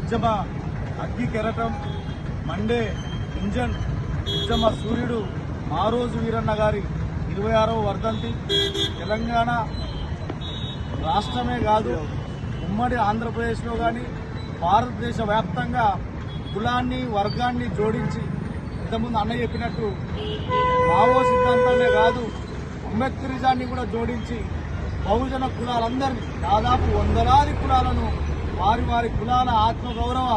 ఉద్యమ అగ్గి కెరటం మండే ఇంజన్ ఉద్యమ సూర్యుడు మారోజు వీరన్న గారి 26వ వర్ధంతి తెలంగాణ రాష్ట్రమే కాదు ఉమ్మడి ఆంధ్రప్రదేశ్లో కానీ భారతదేశ వ్యాప్తంగా కులాన్ని వర్గాన్ని జోడించి ఇంతకుముందు అన్న చెప్పినట్టు మావో సిద్ధాంతాలే కాదు అంబేద్కరిజాన్ని కూడా జోడించి బహుజన కులాలందరినీ దాదాపు వందలాది కులాలను వారి వారి కులాల ఆత్మగౌరవ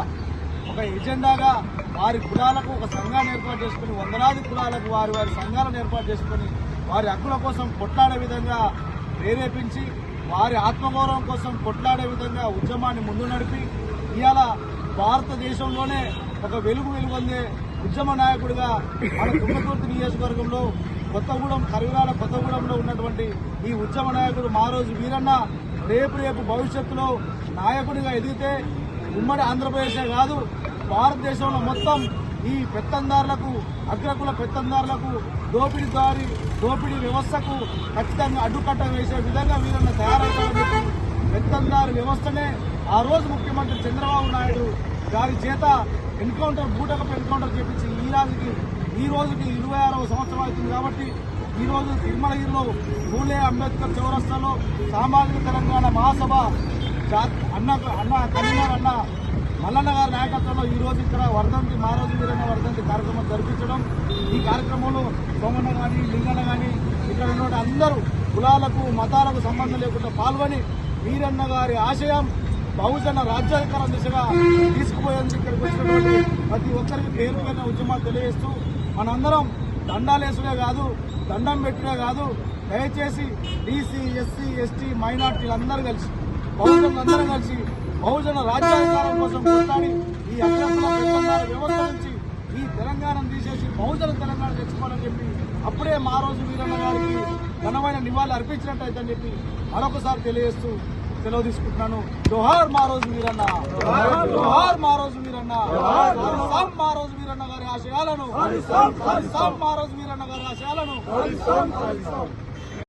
ఒక ఎజెండాగా వారి కులాలకు ఒక సంఘాన్ని ఏర్పాటు చేసుకుని వందలాది కులాలకు వారి వారి సంఘాలను ఏర్పాటు చేసుకుని వారి హక్కుల కోసం కొట్లాడే విధంగా ప్రేరేపించి వారి ఆత్మగౌరవం కోసం కొట్లాడే విధంగా ఉద్యమాన్ని ముందు నడిపి ఇవాళ భారతదేశంలోనే ఒక వెలుగొందే ఉద్యమ నాయకుడిగా మన తుంగతుర్తి నియోజకవర్గంలో కొత్తగూడెం కరివిరాడ కొత్తగూడెంలో ఉన్నటువంటి ఈ ఉద్యమ నాయకుడు మారోజు వీరన్న రేపు భవిష్యత్తులో నాయకుడిగా ఎదిగితే ఉమ్మడి ఆంధ్రప్రదేశే కాదు భారతదేశంలో మొత్తం ఈ పెత్తందారులకు అగ్రకుల పెత్తందారులకు దోపిడీ వ్యవస్థకు ఖచ్చితంగా అడ్డుకట్ట వేసే విధంగా వీరన్న తయారవుతారని చెప్పి పెత్తందారు వ్యవస్థనే ఆ రోజు ముఖ్యమంత్రి చంద్రబాబు నాయుడు గారి చేత బూటకపు ఎన్కౌంటర్ చేపించి ఈ రోజుకి 26వ సంవత్సరం అవుతుంది కాబట్టి ఈ రోజు తిరుమలగిరిలో పూలే అంబేద్కర్ చౌరస్తాలో సామాజిక తెలంగాణ మహాసభ కన్వీనర్ అన్న మల్లన్న గారి నాయకత్వంలో ఈ రోజు ఇక్కడ వర్ధంతి మారోజు వీరన్న వర్ధంతి కార్యక్రమం జరిపించడం ఈ కార్యక్రమంలో సోమన్న కానీ లింగన్న కానీ ఇక్కడ ఉన్నటువంటి అందరూ కులాలకు మతాలకు సంబంధం లేకుండా పాల్గొని వీరన్న గారి ఆశయం బహుజన రాజ్యాధికారం దిశగా తీసుకుపోయేందుకు ఇక్కడికి వచ్చినటువంటి ప్రతి ఒక్కరికి పేరుపైన ఉద్యమాలు తెలియజేస్తూ మనందరం దండాలేసుడే కాదు దండం పెట్టినే కాదు దయచేసి బీసీ ఎస్సీ ఎస్టీ మైనార్టీలందరూ కలిసి బహుజనులందరం కలిసి బహుజన రాజ్యాధికారం కోసం కొట్లాడి ఈ అగ్రకుల పెత్తందార వ్యవస్థ నుంచి ఈ తెలంగాణను తీసేసి బహుజన తెలంగాణ తెచ్చుకోవాలని చెప్పి అప్పుడే మారోజు వీరన్న గారికి ఘనమైన నివాళులు అర్పించినట్టయితని చెప్పి మరొకసారి తెలియజేస్తూ సెలవు తీసుకుంటున్నాను. జోహార్ మారోజు వీరన్న, జోహార్ మారోజు వీరన్న, మారోజు వీరన్న గారి ఆశయాలను, మారోజు వీరన్న గారి ఆశయాలను